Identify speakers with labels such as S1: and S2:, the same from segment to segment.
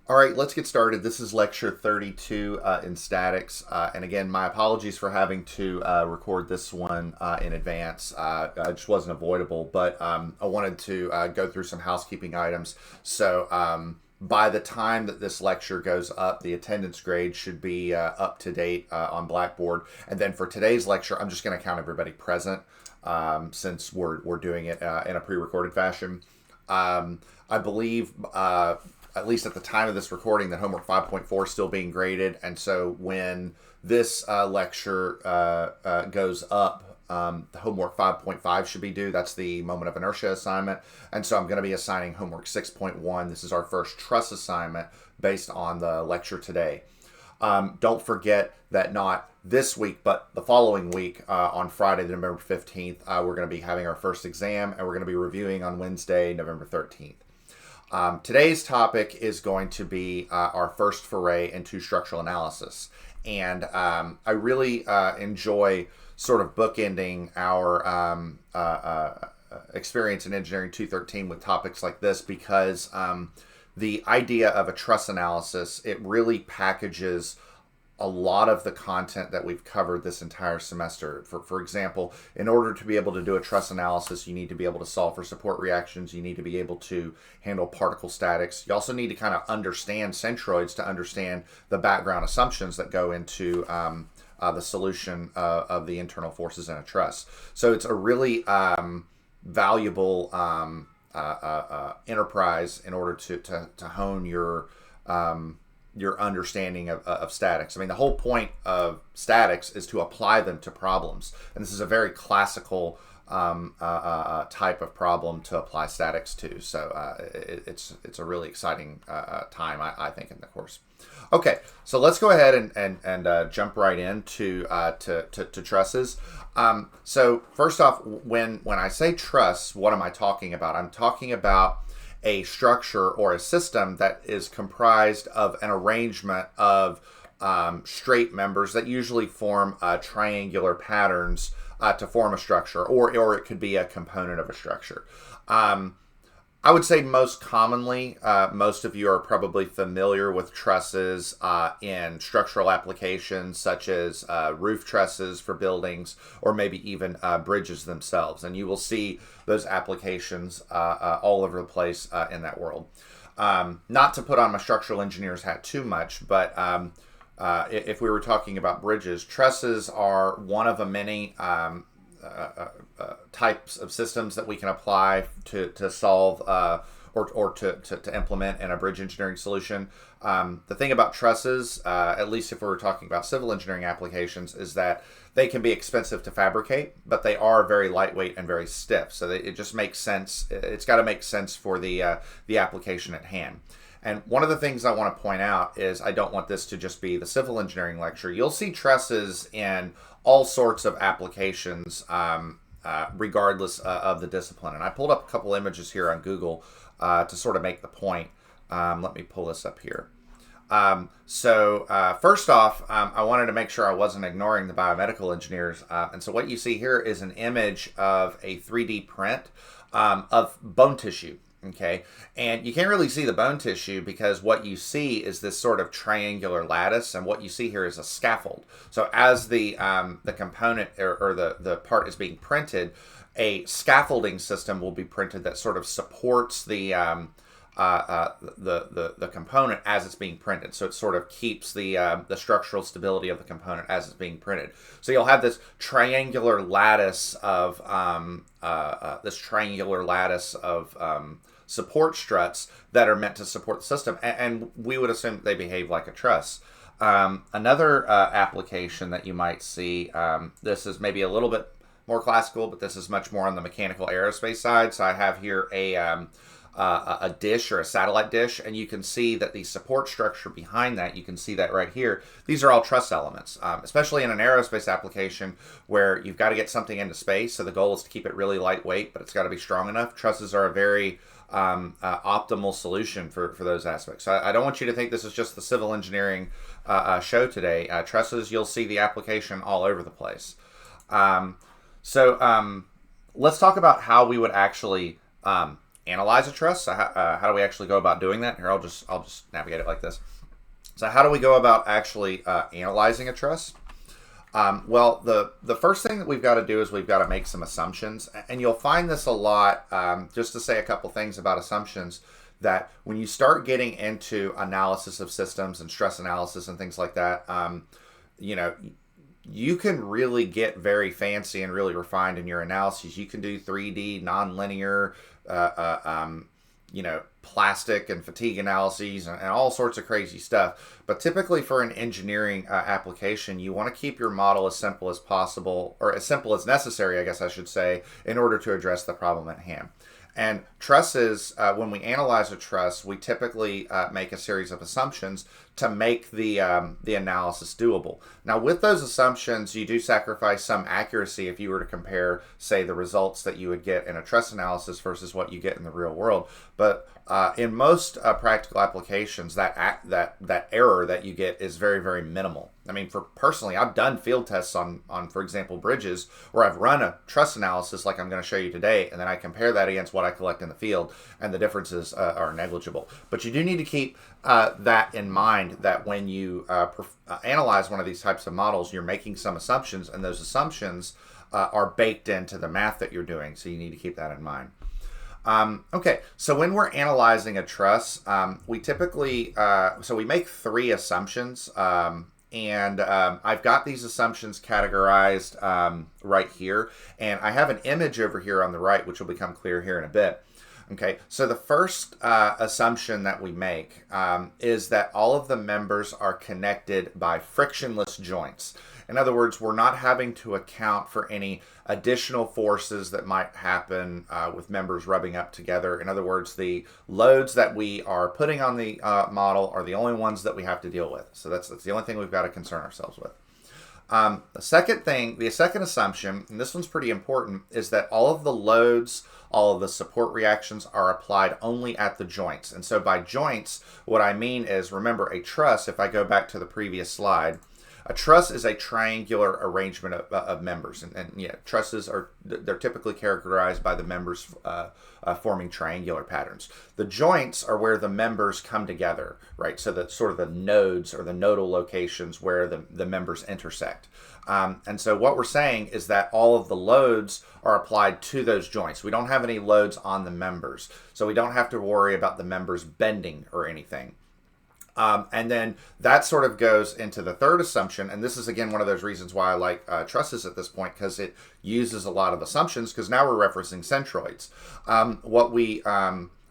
S1: All right, let's get started. This is lecture 32 in statics. And again, my apologies for having to record this one in advance. It just wasn't avoidable, but I wanted to go through some housekeeping items. So by the time that this lecture goes up, the attendance grade should be up to date on Blackboard. And then for today's lecture, I'm just going to count everybody present since we're doing it in a pre-recorded fashion. I believe at least at the time of this recording, that homework 5.4 is still being graded. And so when this lecture goes up, the homework 5.5 should be due. That's the moment of inertia assignment. And so I'm going to be assigning homework 6.1. This is our first truss assignment based on the lecture today. Don't forget that not this week, but the following week on Friday, November 15th, we're going to be having our first exam, and we're going to be reviewing on Wednesday, November 13th. Today's topic is going to be our first foray into structural analysis. And I really enjoy sort of bookending our experience in Engineering 213 with topics like this because the idea of a truss analysis, it really packages a lot of the content that we've covered this entire semester. For example, in order to be able to do a truss analysis, you need to be able to solve for support reactions. You need to be able to handle particle statics. You also need to kind of understand centroids to understand the background assumptions that go into the solution of the internal forces in a truss. So it's a really valuable enterprise in order to hone your understanding of statics. I mean, the whole point of statics is to apply them to problems. And this is a very classical type of problem to apply statics to. So it's a really exciting time, I think, in the course. Okay, so let's go ahead and jump right into to trusses. So first off, when I say truss, what am I talking about? I'm talking about a structure or a system that is comprised of an arrangement of straight members that usually form triangular patterns to form a structure, or it could be a component of a structure. I would say most commonly, most of you are probably familiar with trusses in structural applications such as roof trusses for buildings or maybe even bridges themselves. And you will see those applications all over the place in that world. Not to put on my structural engineer's hat too much, but if we were talking about bridges, trusses are one of the many types of systems that we can apply to solve or to implement in a bridge engineering solution. The thing about trusses, at least if we're talking about civil engineering applications, is that they can be expensive to fabricate, but they are very lightweight and very stiff. So it just makes sense. It's got to make sense for the application at hand. And one of the things I want to point out is I don't want this to just be the civil engineering lecture. You'll see trusses in all sorts of applications, regardless of the discipline. And I pulled up a couple images here on Google to sort of make the point. Let me pull this up here. First off, I wanted to make sure I wasn't ignoring the biomedical engineers. And so what you see here is an image of a 3D print of bone tissue. Okay, and you can't really see the bone tissue because what you see is this sort of triangular lattice, and what you see here is a scaffold. So as the component or the part is being printed, a scaffolding system will be printed that sort of supports the component as it's being printed. So it sort of keeps the structural stability of the component as it's being printed. So you'll have this triangular lattice of support struts that are meant to support the system, and we would assume they behave like a truss. Another application that you might see, this is maybe a little bit more classical, but this is much more on the mechanical aerospace side. So I have here a dish or a satellite dish, and you can see that the support structure behind that, you can see that right here, these are all truss elements, especially in an aerospace application where you've got to get something into space. So the goal is to keep it really lightweight, but it's got to be strong enough. Trusses are a very optimal solution for those aspects. So I don't want you to think this is just the civil engineering show today. Trusses, you'll see the application all over the place. Let's talk about how we would actually analyze a truss. So how do we actually go about doing that? Here, I'll just navigate it like this. So how do we go about actually analyzing a truss? Well, the first thing that we've got to do is we've got to make some assumptions, and you'll find this a lot. Just to say a couple things about assumptions, that when you start getting into analysis of systems and stress analysis and things like that, you know, you can really get very fancy and really refined in your analyses. You can do 3D, nonlinear, you know, plastic and fatigue analyses and all sorts of crazy stuff. But typically for an engineering application, you want to keep your model as simple as possible, or as simple as necessary, I guess I should say, in order to address the problem at hand. And trusses, when we analyze a truss, we typically make a series of assumptions to make the analysis doable. Now, with those assumptions, you do sacrifice some accuracy if you were to compare, say, the results that you would get in a truss analysis versus what you get in the real world. But in most practical applications, that error that you get is very, very minimal. I mean, personally, I've done field tests on, for example, bridges where I've run a truss analysis like I'm going to show you today, and then I compare that against what I collect in the field, and the differences are negligible. But you do need to keep that in mind, that when you analyze one of these types of models, you're making some assumptions, and those assumptions are baked into the math that you're doing, so you need to keep that in mind. Okay, so when we're analyzing a truss, we typically, so we make 3 assumptions, and I've got these assumptions categorized right here, and I have an image over here on the right, which will become clear here in a bit. Okay, so the first assumption that we make is that all of the members are connected by frictionless joints. In other words, we're not having to account for any additional forces that might happen with members rubbing up together. In other words, the loads that we are putting on the model are the only ones that we have to deal with. So that's the only thing we've got to concern ourselves with. The second assumption, and this one's pretty important, is that all of the loads, all of the support reactions are applied only at the joints. And so by joints, what I mean is, remember, a truss, if I go back to the previous slide, a truss is a triangular arrangement of members, and yeah, trusses they're typically characterized by the members forming triangular patterns. The joints are where the members come together, right? So that sort of the nodes or the nodal locations where the members intersect. And so what we're saying is that all of the loads are applied to those joints. We don't have any loads on the members, so we don't have to worry about the members bending or anything. And then that sort of goes into the third assumption, and this is again one of those reasons why I like trusses at this point, because it uses a lot of assumptions, because now we're referencing centroids. What we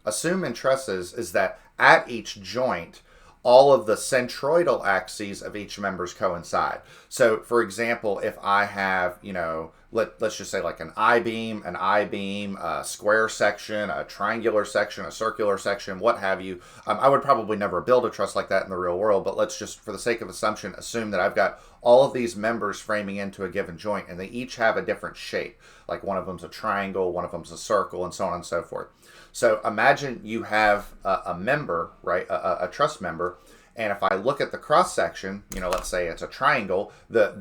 S1: assume in trusses is that at each joint, all of the centroidal axes of each members coincide. So, for example, if I have, you know, let's just say like an I-beam, a square section, a triangular section, a circular section, what have you. I would probably never build a truss like that in the real world, but let's just, for the sake of assumption, assume that I've got all of these members framing into a given joint, and they each have a different shape. Like one of them's a triangle, one of them's a circle, and so on and so forth. So imagine you have a member, right, a truss member, and if I look at the cross section, you know, let's say it's a triangle, the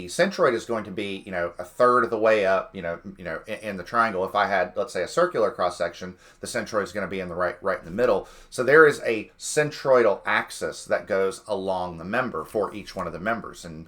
S1: centroid is going to be, you know, a third of the way up, you know, in the triangle. If I had, let's say, a circular cross section, the centroid is going to be in the right in the middle. So there is a centroidal axis that goes along the member for each one of the members, and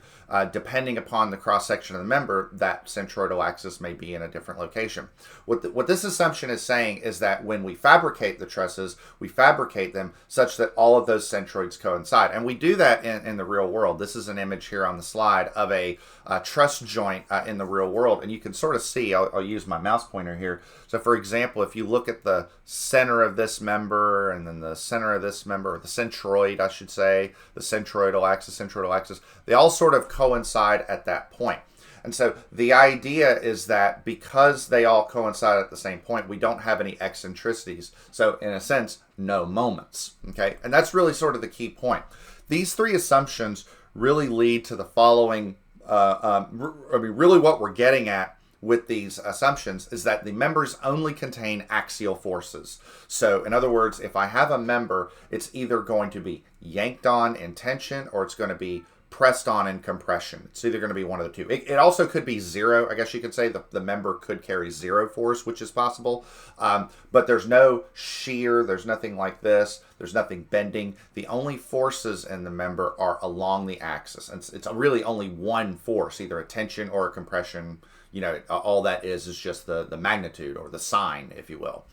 S1: depending upon the cross section of the member, that centroidal axis may be in a different location. What this assumption is saying is that when we fabricate the trusses, we fabricate them such that all of those centroids coincide. And we do that in the real world. This is an image here on the slide of a truss joint in the real world. And you can sort of see, I'll use my mouse pointer here. So for example, if you look at the center of this member and then the center of this member, or the centroid, I should say, the centroidal axis, they all sort of coincide at that point. And so the idea is that because they all coincide at the same point, we don't have any eccentricities. So in a sense, no moments. Okay, and that's really sort of the key point. These 3 assumptions really lead to the following. Really what we're getting at with these assumptions is that the members only contain axial forces. So in other words, if I have a member, it's either going to be yanked on in tension, or it's going to be pressed on in compression. It's either going to be one of the two. It also could be zero. I guess you could say the member could carry zero force, which is possible. But there's no shear. There's nothing like this. There's nothing bending. The only forces in the member are along the axis. And it's really only one force, either a tension or a compression. You know, all that is just the magnitude or the sign, if you will.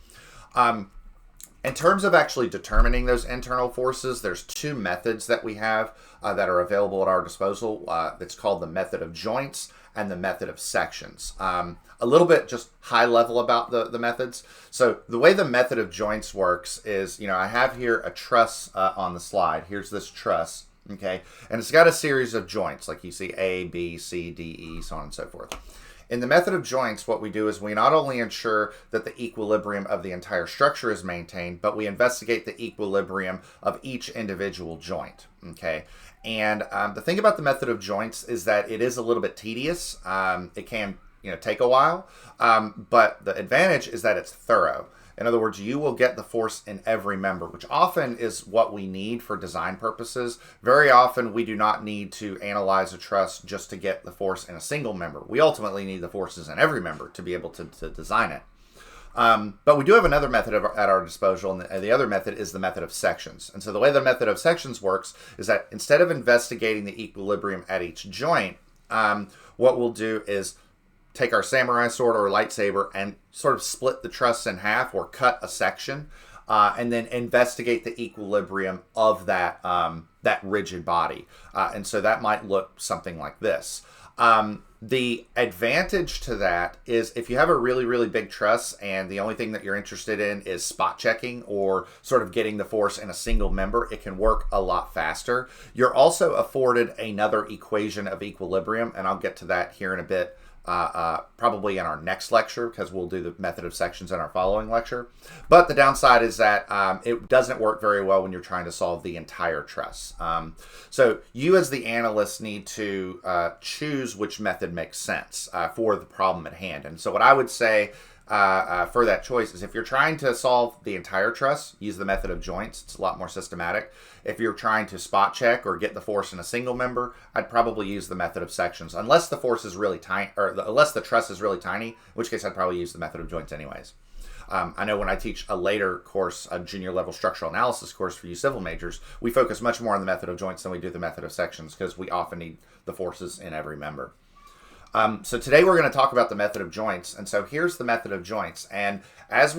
S1: In terms of actually determining those internal forces, there's two methods that we have that are available at our disposal. It's called the method of joints and the method of sections. A little bit just high level about the methods. So the way the method of joints works is, you know, I have here a truss on the slide. Here's this truss, okay? And it's got a series of joints, like you see A, B, C, D, E, so on and so forth. In the method of joints, what we do is we not only ensure that the equilibrium of the entire structure is maintained, but we investigate the equilibrium of each individual joint, okay? And the thing about the method of joints is that it is a little bit tedious. It can, you know, take a while, but the advantage is that it's thorough. In other words, you will get the force in every member, which often is what we need for design purposes. Very often, we do not need to analyze a truss just to get the force in a single member. We ultimately need the forces in every member to be able to design it. But we do have another method at our disposal, and the other method is the method of sections. And so the way the method of sections works is that instead of investigating the equilibrium at each joint, what we'll do is take our samurai sword or lightsaber and sort of split the truss in half or cut a section, and then investigate the equilibrium of that that rigid body. And so that might look something like this. The advantage to that is if you have a really, really big truss and the only thing that you're interested in is spot checking or sort of getting the force in a single member, it can work a lot faster. You're also afforded another equation of equilibrium, and I'll get to that here in a bit. Probably in our next lecture, because we'll do the method of sections in our following lecture. But the downside is that it doesn't work very well when you're trying to solve the entire truss. So you as the analyst need to choose which method makes sense for the problem at hand. And so what I would say for that choice is if you're trying to solve the entire truss, use the method of joints. It's a lot more systematic. If you're trying to spot check or get the force in a single member, I'd probably use the method of sections, unless the force is really tiny, or unless the truss is really tiny, in which case I'd probably use the method of joints anyways. I know when I teach a later course, a junior level structural analysis course for you civil majors, we focus much more on the method of joints than we do the method of sections because we often need the forces in every member. So today we're going to talk about the method of joints, and so here's the method of joints. And as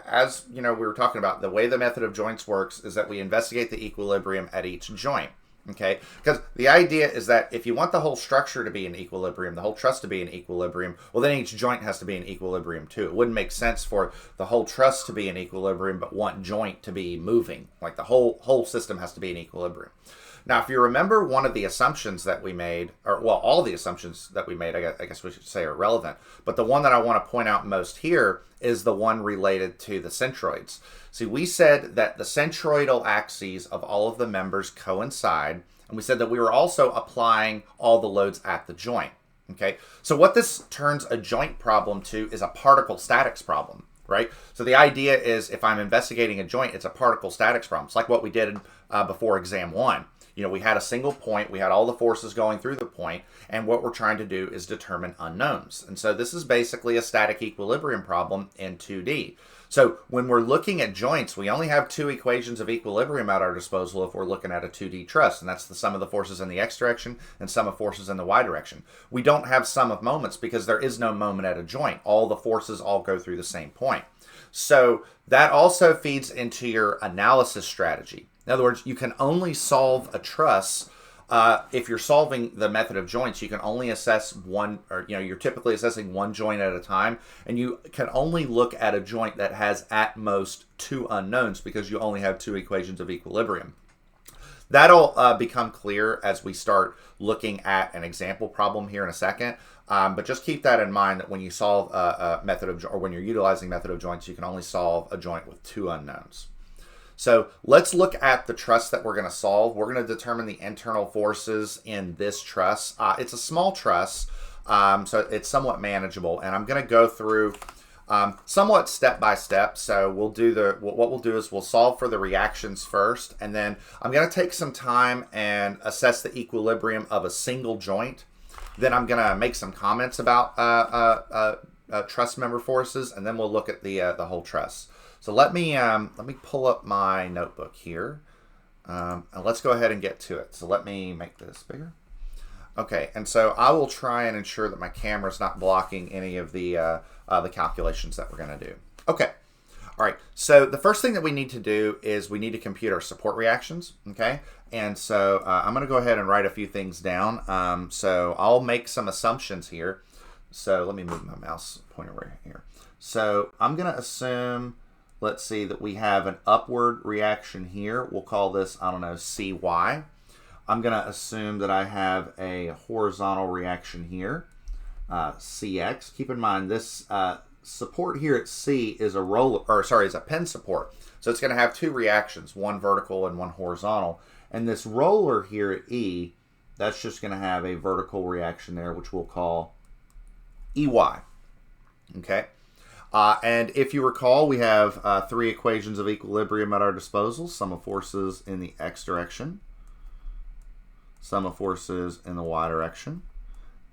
S1: as you know, we were talking about, the way the method of joints works is that we investigate the equilibrium at each joint. Okay, because the idea is that if you want the whole structure to be in equilibrium, the whole truss to be in equilibrium, well, then each joint has to be in equilibrium too. It wouldn't make sense for the whole truss to be in equilibrium, but one joint to be moving. Like the whole system has to be in equilibrium. Now, if you remember, one of the assumptions that we made, or well, all the assumptions that we made, I guess we should say are relevant, but the one that I want to point out most here is the one related to the centroids. See, we said that the centroidal axes of all of the members coincide, and we said that we were also applying all the loads at the joint. Okay, so what this turns a joint problem to is a particle statics problem, right? So the idea is if I'm investigating a joint, it's a particle statics problem. It's like what we did before exam 1. You know, we had a single point, we had all the forces going through the point, and what we're trying to do is determine unknowns. And so this is basically a static equilibrium problem in 2D. So when we're looking at joints, we only have two equations of equilibrium at our disposal if we're looking at a 2D truss, and that's the sum of the forces in the x direction and sum of forces in the y direction. We don't have sum of moments because there is no moment at a joint. All the forces all go through the same point. So that also feeds into your analysis strategy. In other words, you can only solve a truss if you're solving the method of joints. You can only assess one, or you're typically assessing one joint at a time, and you can only look at a joint that has at most two unknowns because you only have two equations of equilibrium. That'll become clear as we start looking at an example problem here in a second. But just keep that in mind that when you solve a method of, or when you're utilizing method of joints, you can only solve a joint with two unknowns. So let's look at the truss that we're going to solve. We're going to determine the internal forces in this truss. It's a small truss, so it's somewhat manageable. And I'm going to go through somewhat step by step. So we'll do what we'll do is we'll solve for the reactions first, and then I'm going to take some time and assess the equilibrium of a single joint. Then I'm going to make some comments about truss member forces, and then we'll look at the whole truss. So let me pull up my notebook here, and let's go ahead and get to it. So let me make this bigger. Okay, and so I will try and ensure that my camera is not blocking any of the calculations that we're going to do. Okay, all right, so the first thing that we need to do is we need to compute our support reactions, okay? And so I'm going to go ahead and write a few things down. So I'll make some assumptions here. So let me move my mouse pointer right here. So I'm going to assume, let's see, that we have an upward reaction here. We'll call this, I don't know, CY. I'm going to assume that I have a horizontal reaction here, CX. Keep in mind this support here at C is a pin support. So it's going to have two reactions, one vertical and one horizontal. And this roller here at E, that's just going to have a vertical reaction there, which we'll call EY. Okay. And if you recall, we have three equations of equilibrium at our disposal: sum of forces in the X direction, sum of forces in the Y direction,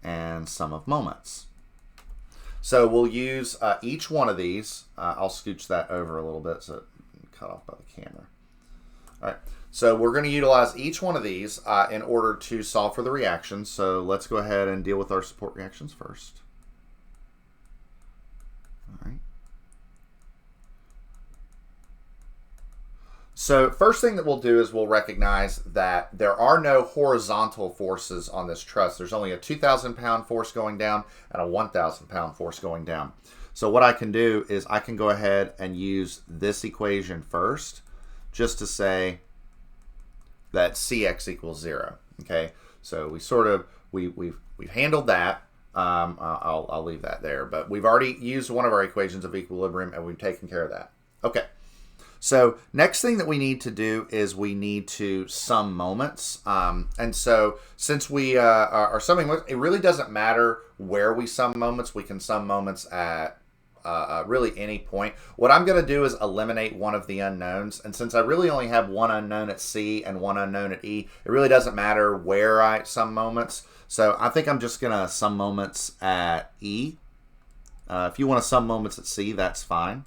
S1: and sum of moments. So we'll use each one of these. I'll scooch that over a little bit so it's cut off by the camera. All right, so we're going to utilize each one of these in order to solve for the reactions. So let's go ahead and deal with our support reactions first. All right. So first thing that we'll do is we'll recognize that there are no horizontal forces on this truss. There's only a 2,000 pound force going down and a 1,000 pound force going down. So what I can do is I can go ahead and use this equation first just to say that CX equals 0. Okay, so we've handled that. I'll leave that there, but we've already used one of our equations of equilibrium and we've taken care of that. Okay. So next thing that we need to do is we need to sum moments. And so since we are summing moments, it really doesn't matter where we sum moments. We can sum moments at really any point. What I'm going to do is eliminate one of the unknowns. And since I really only have one unknown at C and one unknown at E, it really doesn't matter where I sum moments. So I think I'm just going to sum moments at E. If you want to sum moments at C, that's fine.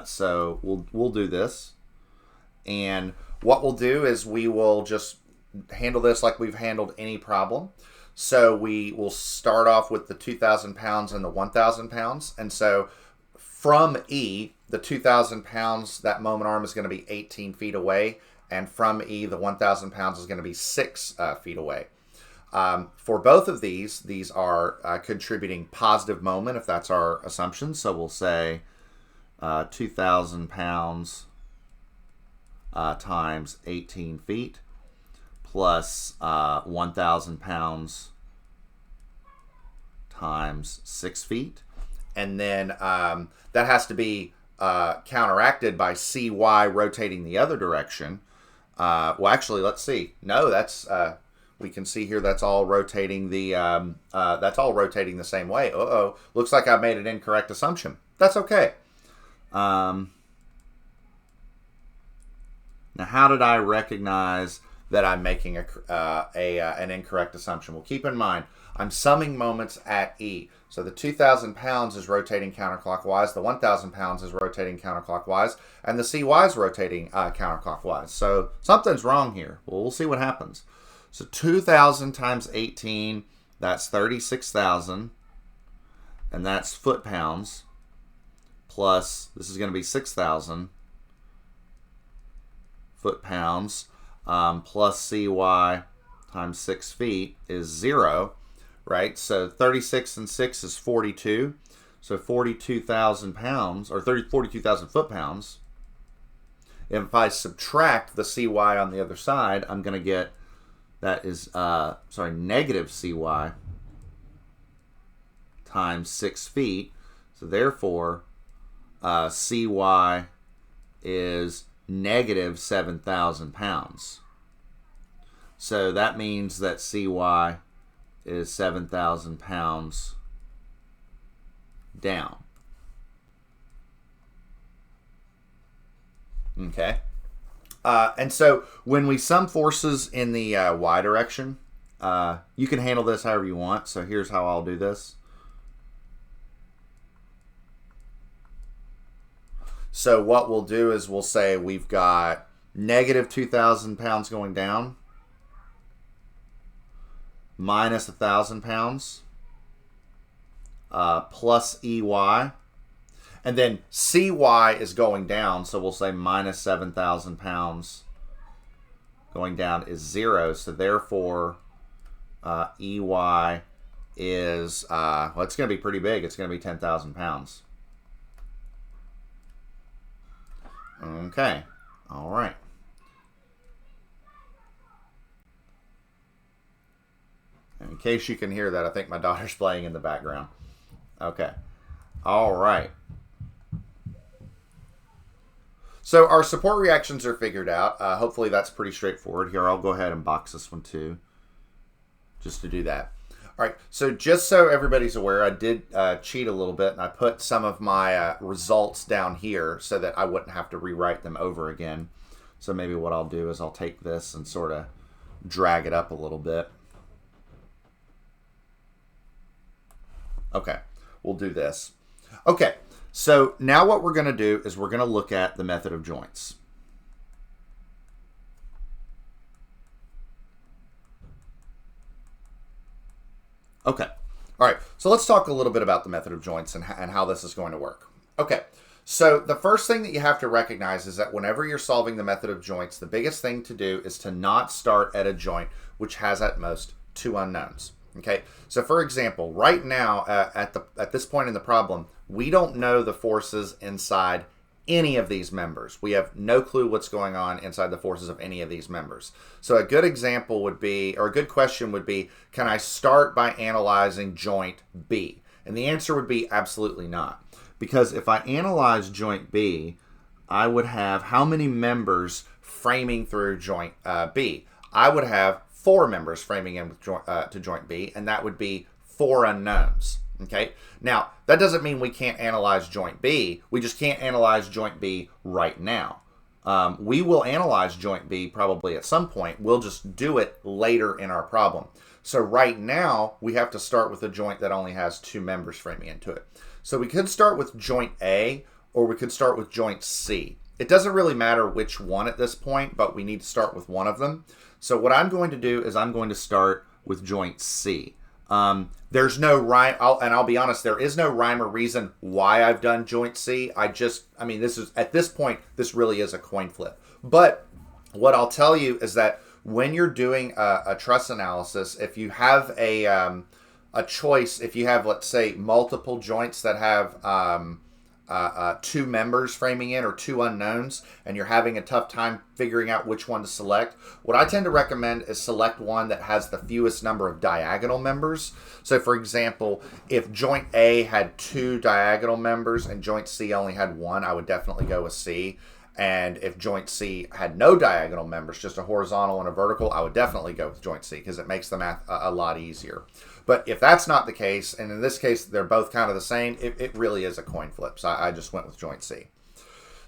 S1: So we'll do this, and what we'll do is we will just handle this like we've handled any problem. So we will start off with the 2,000 pounds and the 1,000 pounds, and so from E, the 2,000 pounds, that moment arm is going to be 18 feet away, and from E, the 1,000 pounds is going to be 6 feet away. For both of these are contributing positive moment, if that's our assumption. So we'll say 2,000 pounds times 18 feet plus 1,000 pounds times 6 feet. And then that has to be counteracted by CY rotating the other direction. Well, actually, let's see. No, that's we can see here that's all rotating the same way. Uh-oh, looks like I made an incorrect assumption. That's okay. Now, how did I recognize that I'm making an incorrect assumption? Well, keep in mind, I'm summing moments at E. So the 2,000 pounds is rotating counterclockwise, the 1,000 pounds is rotating counterclockwise, and the CY is rotating counterclockwise. So something's wrong here. Well, we'll see what happens. So 2,000 times 18, that's 36,000, and that's foot-pounds. Plus, this is going to be 6,000 foot-pounds, plus CY times 6 feet is 0, right? So 36 and 6 is 42. So 42,000 pounds, or 42,000 foot-pounds. If I subtract the CY on the other side, I'm going to get, that is, negative CY times 6 feet. So therefore, CY is negative 7,000 pounds. So that means that CY is 7,000 pounds down. Okay. And so when we sum forces in the y direction, you can handle this however you want. So here's how I'll do this. So what we'll do is we'll say we've got negative 2,000 pounds going down, minus 1,000 pounds, plus EY. And then CY is going down, so we'll say minus 7,000 pounds going down is 0. So therefore, EY is, well, it's going to be pretty big. It's going to be 10,000 pounds. Okay. All right. And in case you can hear that, I think my daughter's playing in the background. Okay. All right. So our support reactions are figured out. Hopefully that's pretty straightforward. Here, I'll go ahead and box this one too, just to do that. All right, so just so everybody's aware, I did cheat a little bit, and I put some of my results down here so that I wouldn't have to rewrite them over again. So maybe what I'll do is I'll take this and sort of drag it up a little bit. Okay, we'll do this. Okay. So now what we're going to do is we're going to look at the method of joints. Okay. All right. So let's talk a little bit about the method of joints and how this is going to work. Okay. So the first thing that you have to recognize is that whenever you're solving the method of joints, the biggest thing to do is to not start at a joint which has at most 2 unknowns. Okay, so for example, right now at this point in the problem, we don't know the forces inside any of these members. We have no clue what's going on inside the forces of any of these members. So a good example would be, or a good question would be, can I start by analyzing joint B? And the answer would be absolutely not. Because if I analyze joint B, I would have how many members framing through joint B? I would have 4 members framing in with to joint B, and that would be 4 unknowns. Okay. Now, that doesn't mean we can't analyze joint B. We just can't analyze joint B right now. We will analyze joint B probably at some point. We'll just do it later in our problem. So right now, we have to start with a joint that only has 2 members framing into it. So we could start with joint A, or we could start with joint C. It doesn't really matter which one at this point, but we need to start with one of them. So what I'm going to do is I'm going to start with joint C. There's no rhyme, and I'll be honest, there is no rhyme or reason why I've done joint C. I mean, this is, at this point, this really is a coin flip. But what I'll tell you is that when you're doing a truss analysis, if you have a choice, if you have, let's say, multiple joints that have 2 members framing in or 2 unknowns, and you're having a tough time figuring out which one to select, what I tend to recommend is select one that has the fewest number of diagonal members. So for example, if joint A had 2 diagonal members and joint C only had 1, I would definitely go with C. And if joint C had no diagonal members, just a horizontal and a vertical, I would definitely go with joint C because it makes the math a lot easier. But if that's not the case, and in this case they're both kind of the same, it really is a coin flip. So I just went with joint C.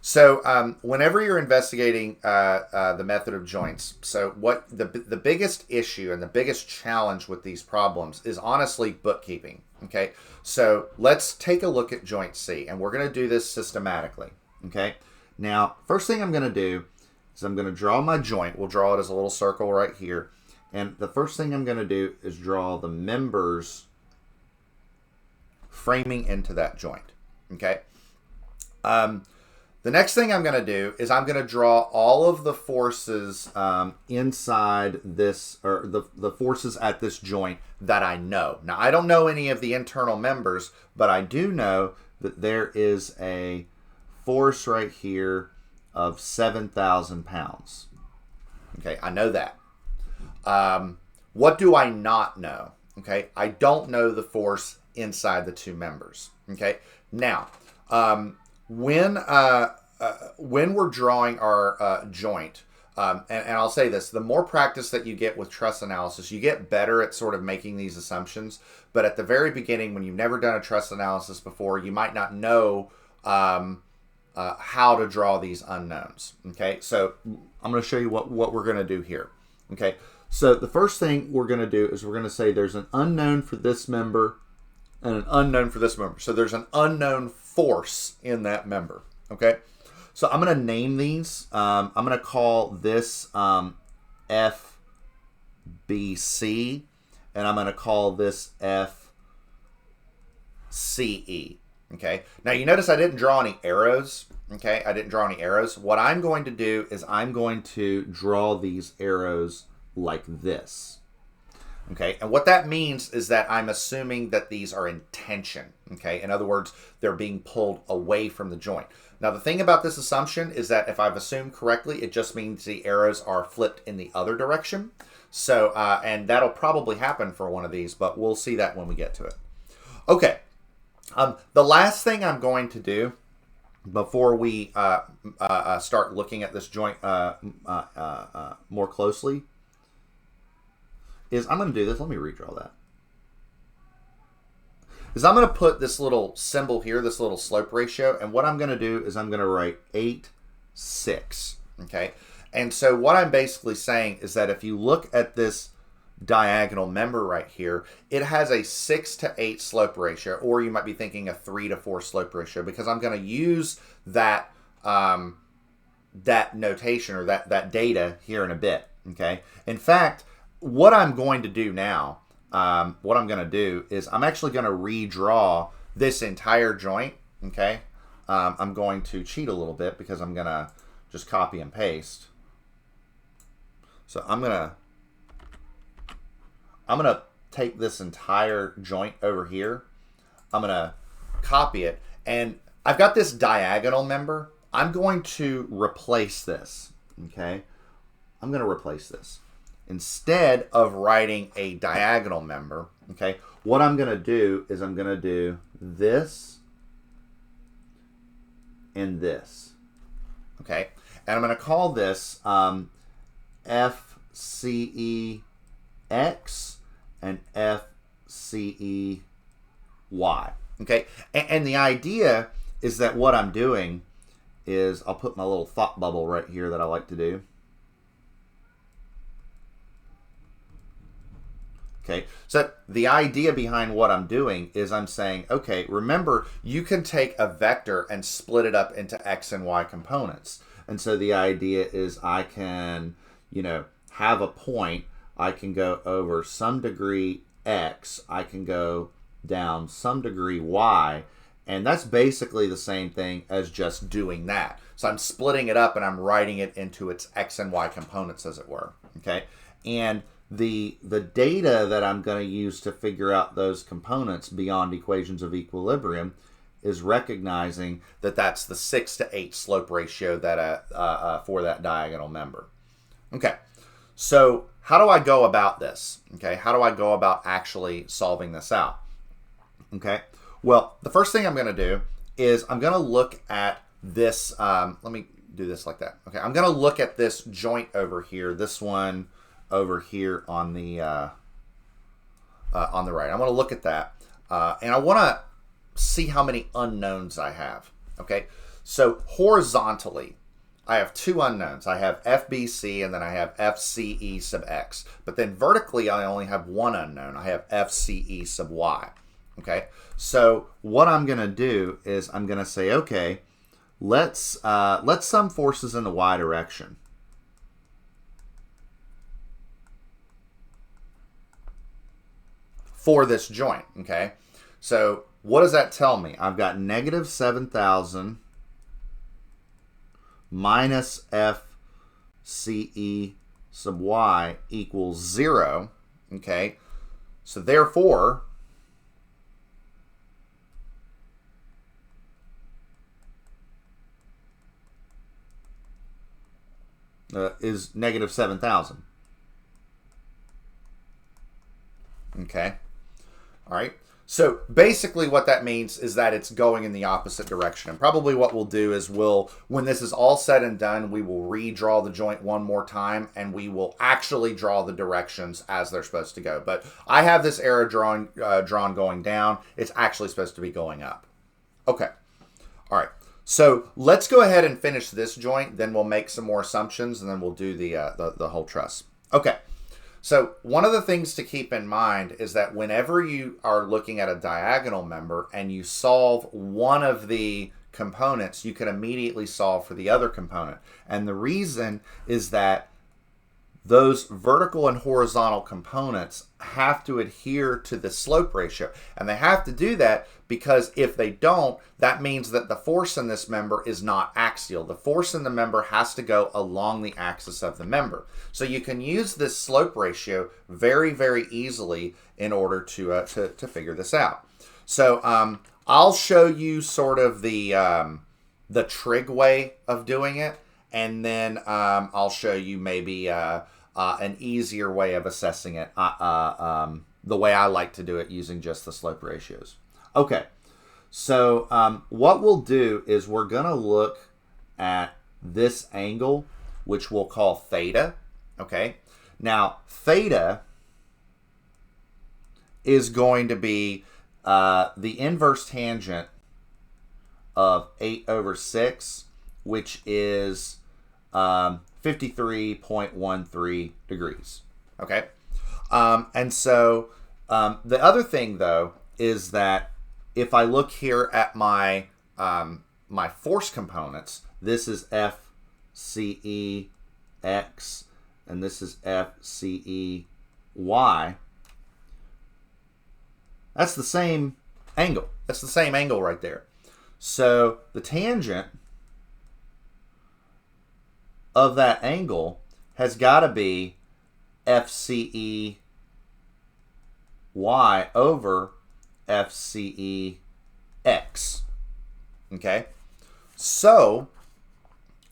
S1: So whenever you're investigating the method of joints, so what the biggest issue and the biggest challenge with these problems is honestly bookkeeping. Okay, so let's take a look at joint C, and we're going to do this systematically. Okay. Now, first thing I'm going to do is I'm going to draw my joint. We'll draw it as a little circle right here. And the first thing I'm going to do is draw the members framing into that joint. Okay. The next thing I'm going to do is I'm going to draw all of the forces inside this, or the forces at this joint that I know. Now, I don't know any of the internal members, but I do know that there is a force right here of 7,000 pounds. Okay, I know that. What do I not know? Okay, I don't know the force inside the 2 members. Okay, now when we're drawing our joint, and I'll say this, the more practice that you get with truss analysis, you get better at sort of making these assumptions. But at the very beginning, when you've never done a truss analysis before, you might not know how to draw these unknowns. Okay, so I'm going to show you what we're going to do here. Okay, so the first thing we're going to do is we're going to say there's an unknown for this member and an unknown for this member. So there's an unknown force in that member. Okay, so I'm going to name these. I'm going to call this FBC, and I'm going to call this FCE. Okay, now you notice I didn't draw any arrows. Okay, I didn't draw any arrows. What I'm going to do is I'm going to draw these arrows like this. Okay, and what that means is that I'm assuming that these are in tension. Okay, in other words, they're being pulled away from the joint. Now, the thing about this assumption is that if I've assumed correctly, it just means the arrows are flipped in the other direction. So, and that'll probably happen for one of these, but we'll see that when we get to it. Okay, the last thing I'm going to do before we start looking at this joint more closely is I'm going to do this. Let me redraw that. Is I'm going to put this little symbol here, this little slope ratio, and what I'm going to do is I'm going to write 8, 6. Okay, and so what I'm basically saying is that if you look at this diagonal member right here, it has a 6 to 8 slope ratio, or you might be thinking a 3 to 4 slope ratio, because I'm going to use that that notation or that data here in a bit. Okay, in fact, what I'm going to do now, what I'm going to do is I'm actually going to redraw this entire joint. Okay, I'm going to cheat a little bit because I'm going to just copy and paste. So I'm going to take this entire joint over here. I'm going to copy it, and I've got this diagonal member. I'm going to replace this. Okay, I'm going to replace this. Instead of writing a diagonal member, okay, what I'm going to do is I'm going to do this and this, okay, and I'm going to call this FCEX and FCEY, okay, and the idea is that what I'm doing is I'll put my little thought bubble right here that I like to do. Okay, so the idea behind what I'm doing is I'm saying, okay, remember, you can take a vector and split it up into x and y components. And so the idea is I can, you know, have a point, I can go over some degree x, I can go down some degree y, and that's basically the same thing as just doing that. So I'm splitting it up and I'm writing it into its x and y components, as it were, okay? And the data that I'm going to use to figure out those components beyond equations of equilibrium is recognizing that that's the 6 to 8 slope ratio that for that diagonal member. Okay, so how do I go about this? Okay, how do I go about actually solving this out? Okay, well, the first thing I'm going to do is I'm going to look at this. Let me do this like that. Okay, I'm going to look at this joint over here, this one over here on the right. I want to look at that, and I want to see how many unknowns I have. Okay, so horizontally, I have two unknowns. I have FBC and then I have FCE sub x. But then vertically, I only have one unknown. I have FCE sub y. Okay, so what I'm going to do is I'm going to say, okay, let's sum forces in the y direction. For this joint, okay? So what does that tell me? I've got negative 7,000 minus FCE sub y equals 0, okay? So therefore, is negative 7,000. Okay. All right. So basically what that means is that it's going in the opposite direction. And probably what we'll do is when this is all said and done, we will redraw the joint one more time and we will actually draw the directions as they're supposed to go. But I have this arrow drawn going down. It's actually supposed to be going up. Okay. All right. So let's go ahead and finish this joint. Then we'll make some more assumptions and then we'll do the whole truss. Okay. So one of the things to keep in mind is that whenever you are looking at a diagonal member and you solve one of the components, you can immediately solve for the other component. And the reason is that those vertical and horizontal components have to adhere to the slope ratio. And they have to do that because if they don't, that means that the force in this member is not axial. The force in the member has to go along the axis of the member. So you can use this slope ratio very, very easily in order to figure this out. So I'll show you sort of the trig way of doing it, and then I'll show you maybe an easier way of assessing it, the way I like to do it using just the slope ratios. Okay, so what we'll do is we're going to look at this angle, which we'll call theta. Okay, now theta is going to be the inverse tangent of 8/6, which is 53.13 degrees. Okay, and so the other thing though is that if I look here at my my force components, this is FCEX and this is FCEY. That's the same angle. That's the same angle right there. So the tangent of that angle has got to be FCEY over FCEX. Okay, so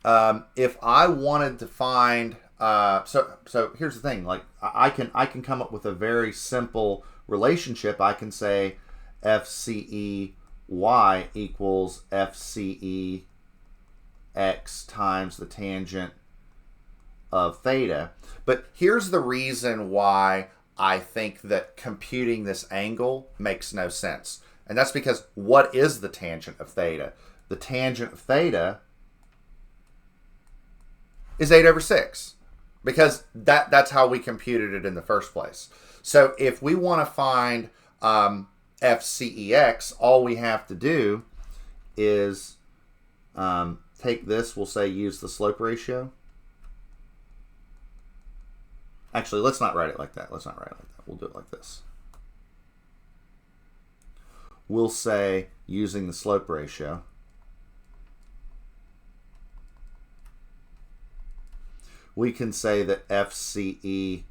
S1: if I wanted to find so here's the thing, like I can come up with a very simple relationship. I can say FCEY equals FCEX times the tangent of theta. But here's the reason why I think that computing this angle makes no sense. And that's because what is the tangent of theta? The tangent of theta is 8/6 because that's how we computed it in the first place. So if we want to find FCEX, all we have to do is take this, we'll say use the slope ratio. Actually, let's not write it like that. Let's not write it like that. We'll do it like this. We'll say using the slope ratio. We can say that FCEX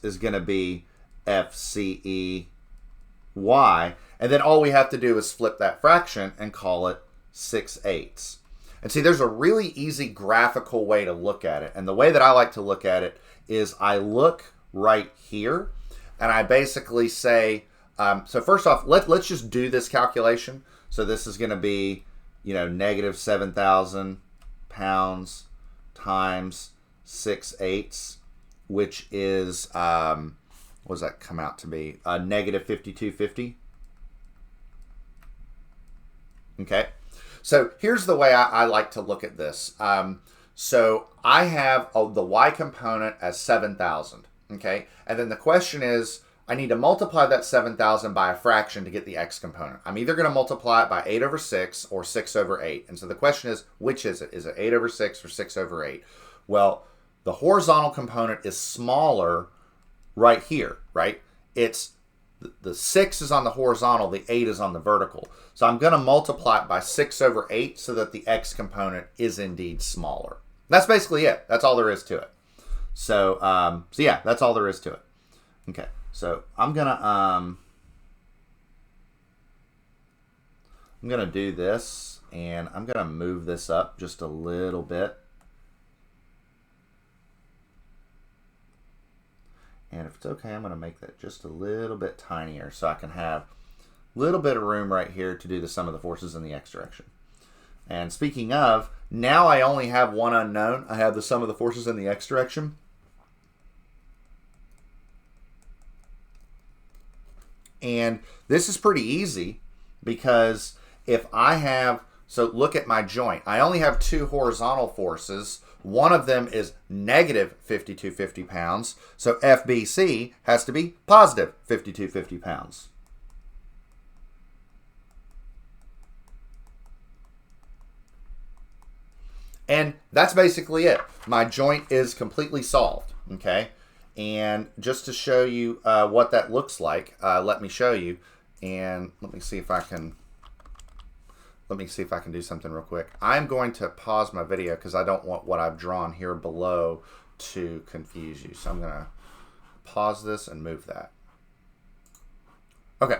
S1: is going to be FCEY, and then all we have to do is flip that fraction and call it 6/8. And see, there's a really easy graphical way to look at it. And the way that I like to look at it is I look right here and I basically say, so first off, let's just do this calculation. So this is going to be, negative 7,000 pounds times 6/8, which is, what does that come out to be? Negative 5,250. Okay. So here's the way I like to look at this. So I have the y component as 7,000, okay? And then the question is, I need to multiply that 7,000 by a fraction to get the x component. I'm either going to multiply it by 8/6 or 6/8. And so the question is, which is it? Is it 8/6 or 6/8? Well, the horizontal component is smaller right here, right? It's the 6 is on the horizontal, the 8 is on the vertical. So I'm going to multiply it by 6/8 so that the x component is indeed smaller. That's basically it. That's all there is to it. So, so yeah, that's all there is to it. Okay, so I'm gonna do this, and I'm gonna move this up just a little bit. And if it's okay, I'm going to make that just a little bit tinier so I can have a little bit of room right here to do the sum of the forces in the x direction. And speaking of, now I only have one unknown. I have the sum of the forces in the x direction. And this is pretty easy because if I have, so look at my joint. I only have two horizontal forces. One of them is negative 5250 pounds. So FBC has to be positive 5250 pounds. And that's basically it. My joint is completely solved, okay? And just to show you what that looks like, let me show you. And let me see if I can do something real quick. I'm going to pause my video because I don't want what I've drawn here below to confuse you. So I'm going to pause this and move that. Okay.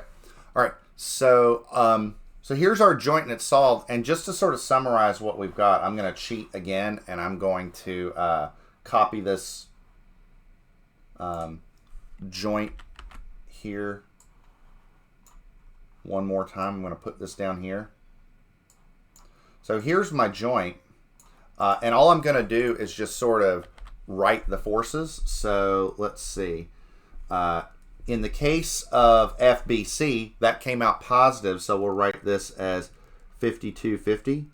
S1: All right. So so here's our joint and it's solved. And just to sort of summarize what we've got, I'm going to cheat again and I'm going to copy this joint here one more time. I'm going to put this down here. So here's my joint, and all I'm going to do is just sort of write the forces. So let's see. In the case of FBC, that came out positive, so we'll write this as 5250.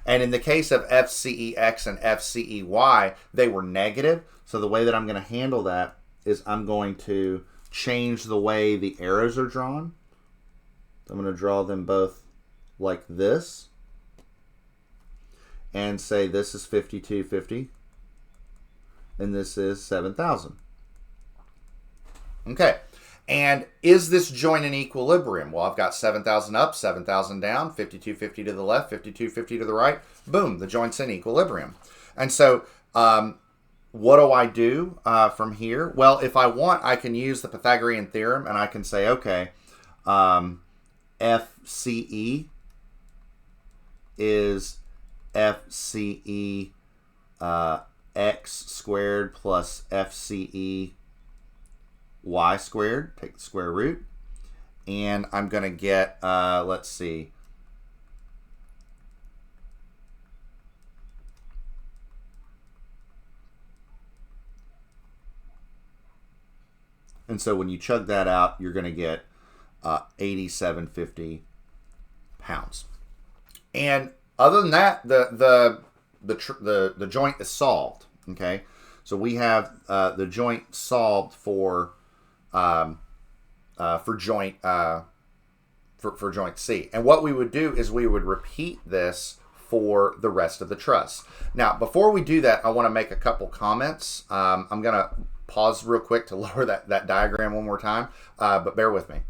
S1: And in the case of FCEX and FCEY, they were negative. So the way that I'm going to handle that is I'm going to change the way the arrows are drawn. I'm going to draw them both like this and say this is 5250 and this is 7,000. Okay, and is this joint in equilibrium? Well, I've got 7,000 up, 7,000 down, 5250 to the left, 5250 to the right. Boom, the joint's in equilibrium. And so what do I do from here? Well, if I want, I can use the Pythagorean theorem and I can say, okay, FCE is FCE x squared plus FCE y squared, take the square root, and I'm going to get, let's see, and so when you chug that out, you're going to get 8750 pounds. And other than that, the joint is solved. Okay, so we have the joint solved for joint C. And what we would do is we would repeat this for the rest of the truss. Now, before we do that, I want to make a couple comments. I'm going to pause real quick to lower that diagram one more time, but bear with me.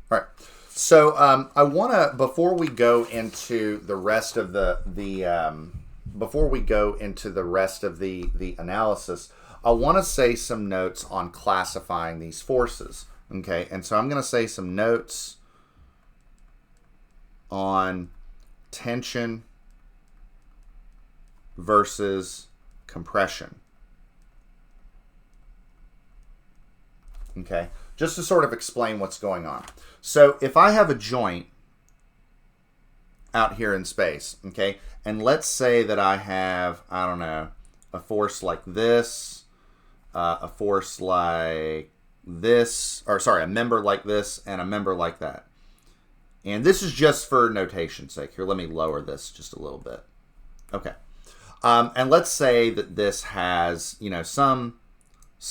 S1: All right. So I want to, before we go into the rest of the analysis, I want to say some notes on classifying these forces. Okay, and so I'm going to say some notes on tension versus compression. Okay, just to sort of explain what's going on. So if I have a joint out here in space, okay, and let's say that I have, I don't know, a force like this, a force like this, or sorry, a member like this, and a member like that. And this is just for notation's sake. Here, let me lower this just a little bit. Okay. And let's say that this has, you know, some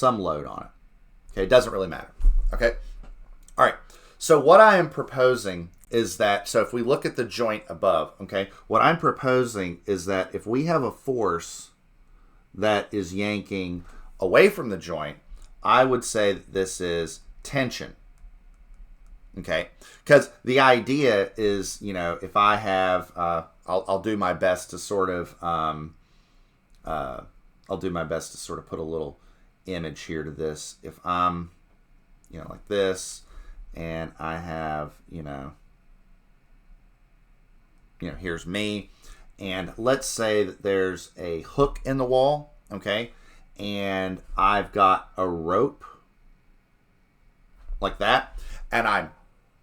S1: load on it. Okay, it doesn't really matter. Okay. All right. So what I am proposing is that, so if we look at the joint above, okay, what I'm proposing is that if we have a force that is yanking away from the joint, I would say that this is tension. Okay, because the idea is, you know, if I have, I'll do my best to sort of, put a little image here to this. If I'm, you know, like this, and I have, you know, here's me, and let's say that there's a hook in the wall, okay, and I've got a rope like that, and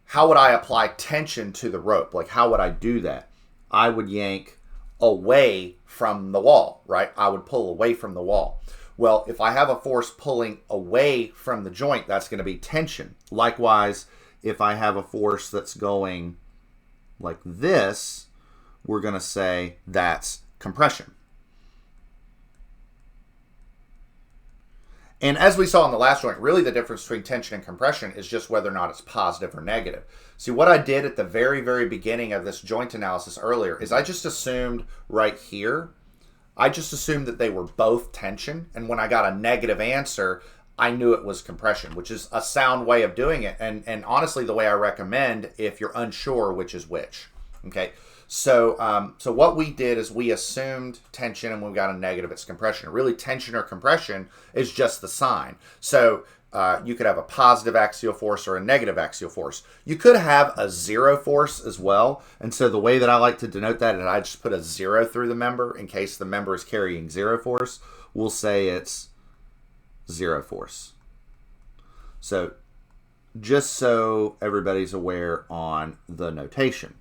S1: how would I apply tension to the rope? Like, how would I do that? I would yank away from the wall, right? I would pull away from the wall. Well, if I have a force pulling away from the joint, that's going to be tension. Likewise, if I have a force that's going like this, we're going to say that's compression. And as we saw in the last joint, really the difference between tension and compression is just whether or not it's positive or negative. See, what I did at the very, very beginning of this joint analysis earlier is I just assumed right here, I just assumed that they were both tension. And when I got a negative answer, I knew it was compression, which is a sound way of doing it. And honestly, the way I recommend if you're unsure which is which. Okay. So what we did is we assumed tension, and when we got a negative, it's compression. Really, tension or compression is just the sign. So you could have a positive axial force or a negative axial force. You could have a zero force as well. And so the way that I like to denote that is I just put a zero through the member in case the member is carrying zero force. We'll say it's zero force. So just so everybody's aware on the notation.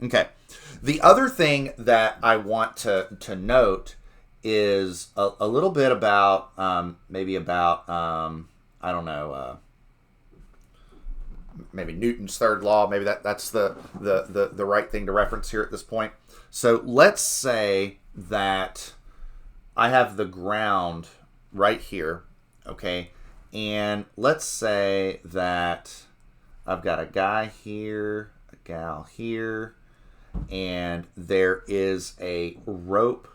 S1: Okay. The other thing that I want to note is a little bit about maybe Newton's third law. Maybe that's the right thing to reference here at this point. So let's say that I have the ground right here, okay? And let's say that I've got a guy here, a gal here, and there is a rope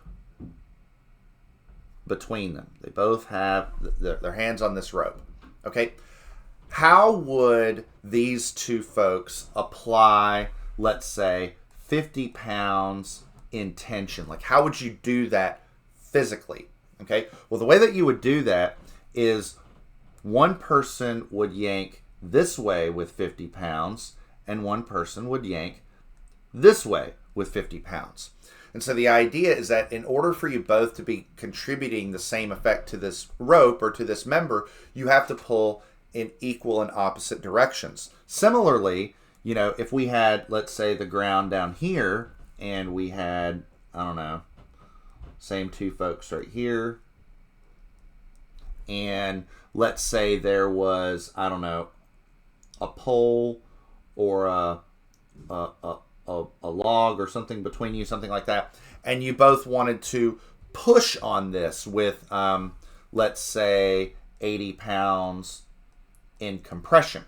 S1: between them. They both have their hands on this rope. Okay, how would these two folks apply, let's say, 50 pounds in tension? Like, how would you do that physically? Okay, well, the way that you would do that is one person would yank this way with 50 pounds, and one person would yank this way with 50 pounds. And so the idea is that in order for you both to be contributing the same effect to this rope or to this member, you have to pull in equal and opposite directions. Similarly, you know, if we had, let's say, the ground down here, and we had, I don't know, same two folks right here, and let's say there was, I don't know, a pole or a log or something between you, something like that, and you both wanted to push on this with, let's say, 80 pounds in compression.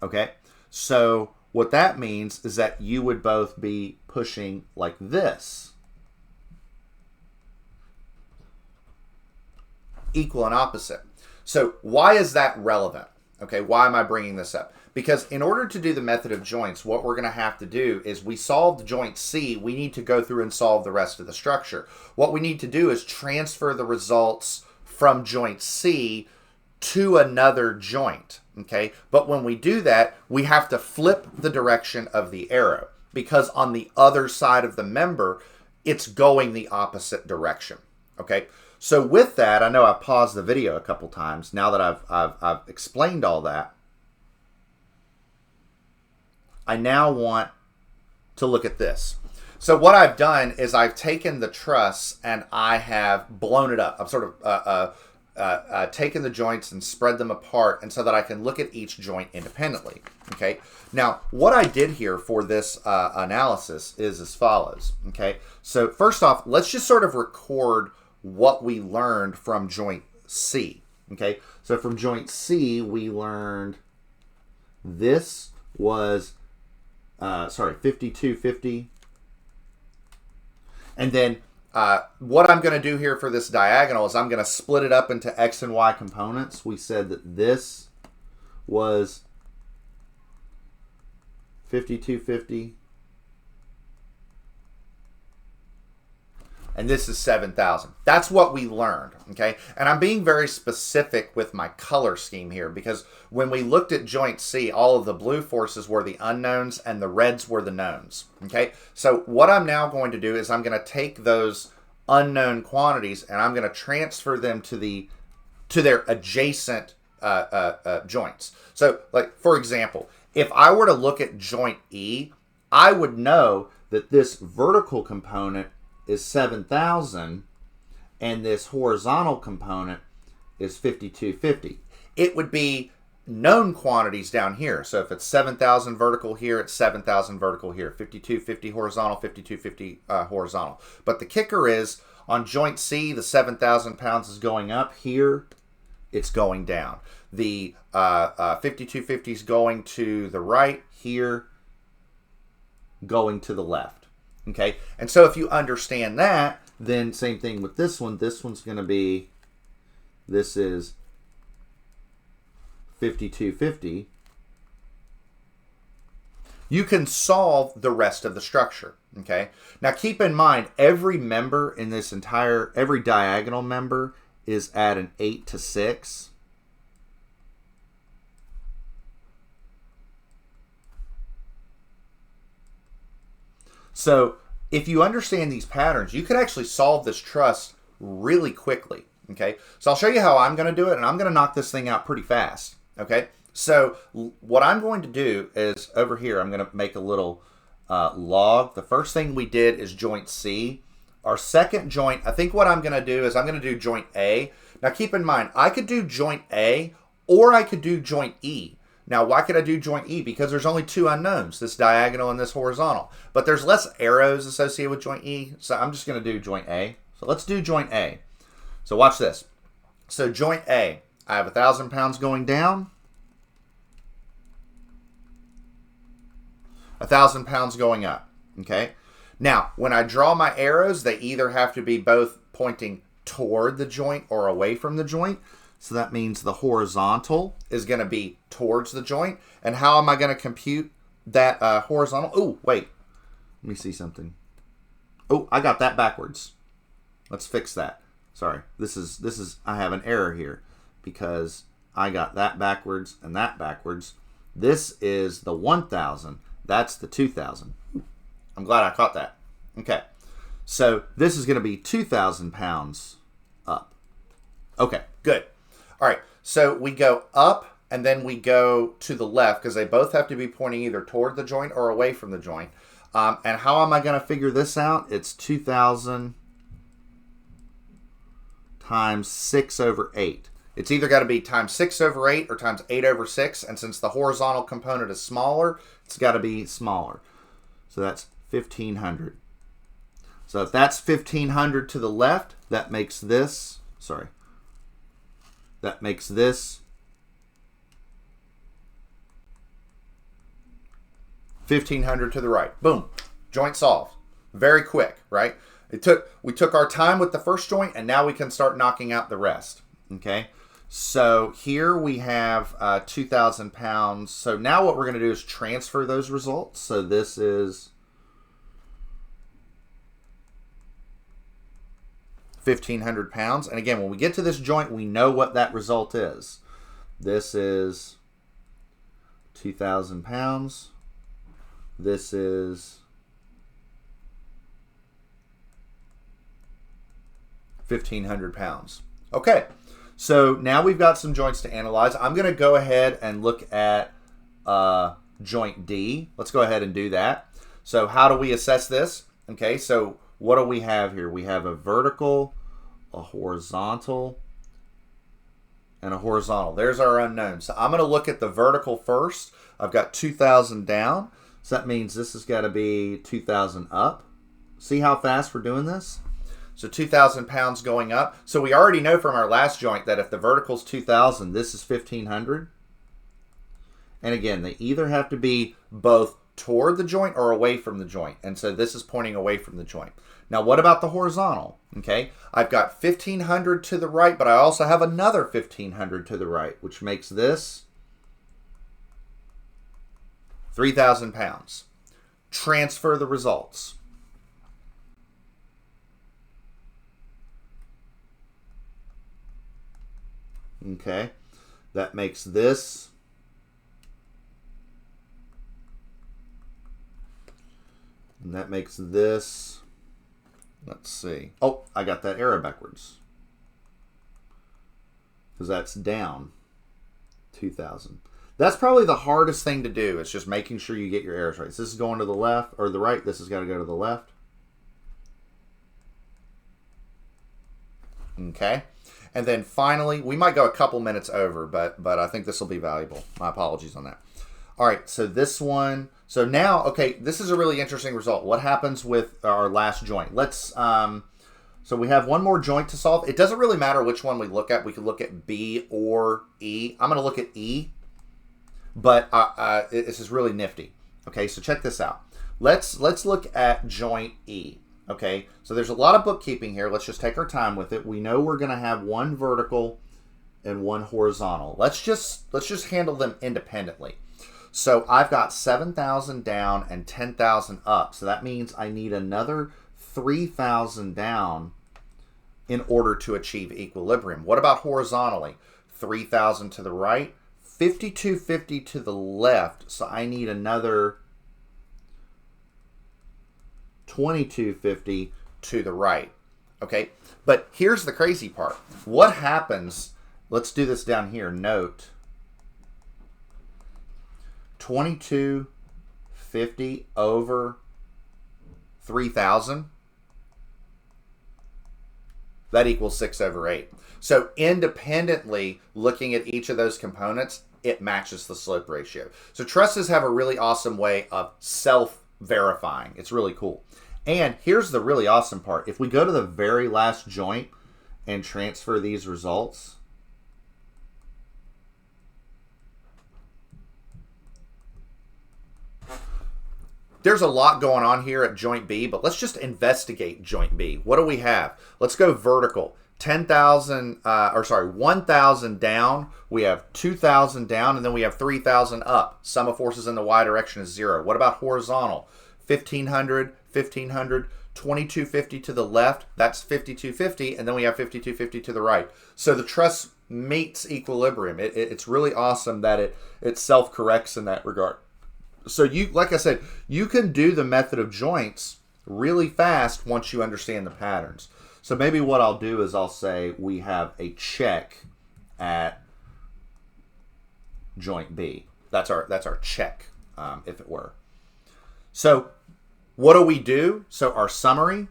S1: Okay, so what that means is that you would both be pushing like this, equal and opposite. So why is that relevant? Okay, why am I bringing this up? Because in order to do the method of joints, what we're going to have to do is we solved joint C. We need to go through and solve the rest of the structure. What we need to do is transfer the results from joint C to another joint. Okay, but when we do that, we have to flip the direction of the arrow because on the other side of the member, it's going the opposite direction. Okay, so with that, I know I've paused the video a couple times. Now that I've explained all that, I now want to look at this. So what I've done is I've taken the truss and I have blown it up. I've sort of taken the joints and spread them apart, and so that I can look at each joint independently. Okay. Now, what I did here for this analysis is as follows. Okay. So first off, let's just sort of record what we learned from joint C. Okay. So from joint C, we learned this was 5250. And then what I'm going to do here for this diagonal is I'm going to split it up into X and Y components. We said that this was 5250. and this is 7,000. That's what we learned, okay? And I'm being very specific with my color scheme here because when we looked at joint C, all of the blue forces were the unknowns and the reds were the knowns, okay? So what I'm now going to do is I'm going to take those unknown quantities and I'm going to transfer them to their adjacent joints. So, like, for example, if I were to look at joint E, I would know that this vertical component is 7,000 and this horizontal component is 5,250. It would be known quantities down here. So if it's 7,000 vertical here, it's 7,000 vertical here. 5,250 horizontal, 5,250 horizontal. But the kicker is on joint C, the 7,000 pounds is going up. Here, it's going down. The 5,250 is going to the right. Here, going to the left. Okay, and so if you understand that, then same thing with this one. This one's going to be, this is 5,250. You can solve the rest of the structure. Okay, now keep in mind, every member in this every diagonal member is at an 8 to 6. So if you understand these patterns, you could actually solve this truss really quickly, okay? So I'll show you how I'm going to do it, and I'm going to knock this thing out pretty fast, okay? So what I'm going to do is over here, I'm going to make a little log. The first thing we did is joint C. Our second joint, I think what I'm going to do is I'm going to do joint A. Now keep in mind, I could do joint A or I could do joint E. Now, why could I do joint E? Because there's only two unknowns, this diagonal and this horizontal. But there's less arrows associated with joint E, so I'm just going to do joint A. So let's do joint A. So watch this. So joint A, I have 1,000 pounds going down, 1,000 pounds going up, okay? Now, when I draw my arrows, they either have to be both pointing toward the joint or away from the joint. So that means the horizontal is going to be towards the joint. And how am I going to compute that horizontal? Oh, wait. Let me see something. Oh, I got that backwards. Let's fix that. Sorry. This is I have an error here because I got that backwards and that backwards. This is the 1,000. That's the 2,000. I'm glad I caught that. Okay. So this is going to be 2,000 pounds up. Okay, good. All right, so we go up and then we go to the left because they both have to be pointing either toward the joint or away from the joint. And how am I going to figure this out? It's 2,000 times 6 over 8. It's either got to be times 6 over 8 or times 8 over 6. And since the horizontal component is smaller, it's got to be smaller. So that's 1,500. So if that's 1,500 to the left, that makes this, sorry, that makes this 1,500 to the right. Boom. Joint solved. Very quick, right? We took our time with the first joint, and now we can start knocking out the rest. Okay? So here we have 2,000 pounds. So now what we're going to do is transfer those results. So this is 1,500 pounds. And again, when we get to this joint, we know what that result is. This is 2,000 pounds. This is 1,500 pounds. Okay, so now we've got some joints to analyze. I'm going to go ahead and look at joint D. Let's go ahead and do that. So how do we assess this? Okay, so what do we have here? We have a vertical, a horizontal, and a horizontal. There's our unknown. So I'm going to look at the vertical first. I've got 2,000 down. So that means this has got to be 2,000 up. See how fast we're doing this? So 2,000 pounds going up. So we already know from our last joint that if the vertical is 2,000, this is 1,500. And again, they either have to be both toward the joint or away from the joint. And so this is pointing away from the joint. Now, what about the horizontal? Okay, I've got 1,500 to the right, but I also have another 1,500 to the right, which makes this 3,000 pounds. Transfer the results. Okay, that makes this. And that makes this. Let's see. Oh, I got that arrow backwards. Because that's down 2,000. That's probably the hardest thing to do. It's just making sure you get your arrows right. So this is going to the left or the right. This has got to go to the left. Okay. And then finally, we might go a couple minutes over, but I think this will be valuable. My apologies on that. All right, so this one. So now, okay, this is a really interesting result. What happens with our last joint? Let's, so we have one more joint to solve. It doesn't really matter which one we look at. We could look at B or E. I'm going to look at E, but this is really nifty. Okay, so check this out. Let's look at joint E. Okay, so there's a lot of bookkeeping here. Let's just take our time with it. We know we're going to have one vertical and one horizontal. Let's just handle them independently. So I've got 7,000 down and 10,000 up. So that means I need another 3,000 down in order to achieve equilibrium. What about horizontally? 3,000 to the right, 5,250 to the left. So I need another 2,250 to the right. Okay, but here's the crazy part. What happens? Let's do this down here. Note 2,250 over 3,000. That equals 6/8. So independently looking at each of those components, it matches the slope ratio. So trusses have a really awesome way of self-verifying. It's really cool. And here's the really awesome part. If we go to the very last joint and transfer these results, there's a lot going on here at joint B, but let's just investigate joint B. What do we have? Let's go vertical. 1,000 down. We have 2,000 down, and then we have 3,000 up. Sum of forces in the y direction is 0. What about horizontal? 1,500, 1,500, 2,250 to the left. That's 5,250, and then we have 5,250 to the right. So the truss meets equilibrium. It's really awesome that it self-corrects in that regard. So you, like I said, you can do the method of joints really fast once you understand the patterns. So maybe what I'll do is I'll say we have a check at joint B. That's our check, if it were. So what do we do? So our summary.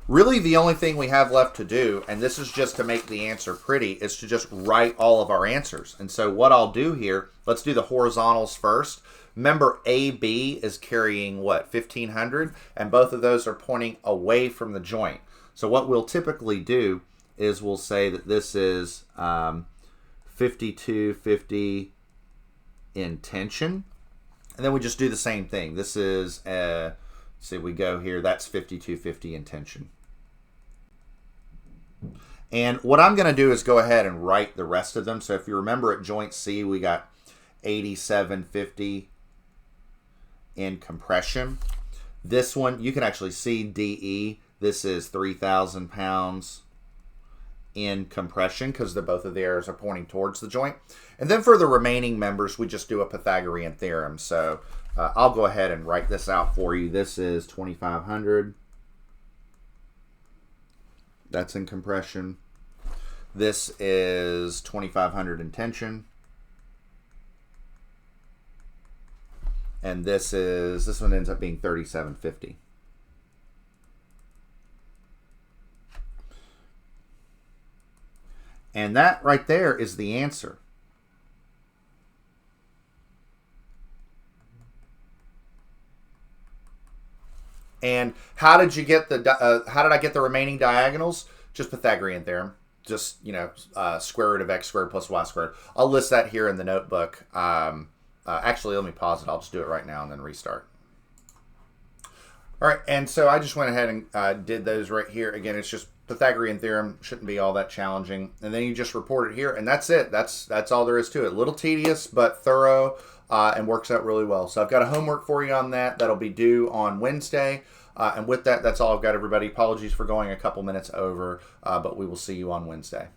S1: Really the only thing we have left to do, and this is just to make the answer pretty, is to just write all of our answers. And so what I'll do here, let's do the horizontals first. Remember, AB is carrying what, 1,500? And both of those are pointing away from the joint. So what we'll typically do is we'll say that this is 5,250 in tension. And then we just do the same thing. This is, see, we go here, that's 5,250 in tension. And what I'm going to do is go ahead and write the rest of them. So if you remember at joint C, we got 8,750 in compression. This one, you can actually see DE. This is 3,000 pounds in compression because both of the arrows are pointing towards the joint. And then for the remaining members, we just do a Pythagorean theorem. So I'll go ahead and write this out for you. This is 2,500. That's in compression. This is 2,500 in tension. And this one ends up being 3,750. And that right there is the answer. And how did you get the? How did I get the remaining diagonals? Just Pythagorean theorem. Just, you know, square root of x squared plus y squared. I'll list that here in the notebook. Actually, let me pause it. I'll just do it right now and then restart. All right, and so I just went ahead and did those right here. Again, it's just Pythagorean theorem. Shouldn't be all that challenging. And then you just report it here, and that's it. That's all there is to it. A little tedious, but thorough. and works out really well. So I've got a homework for you on that. That'll be due on Wednesday. And with that, that's all I've got, everybody. Apologies for going a couple minutes over, but we will see you on Wednesday.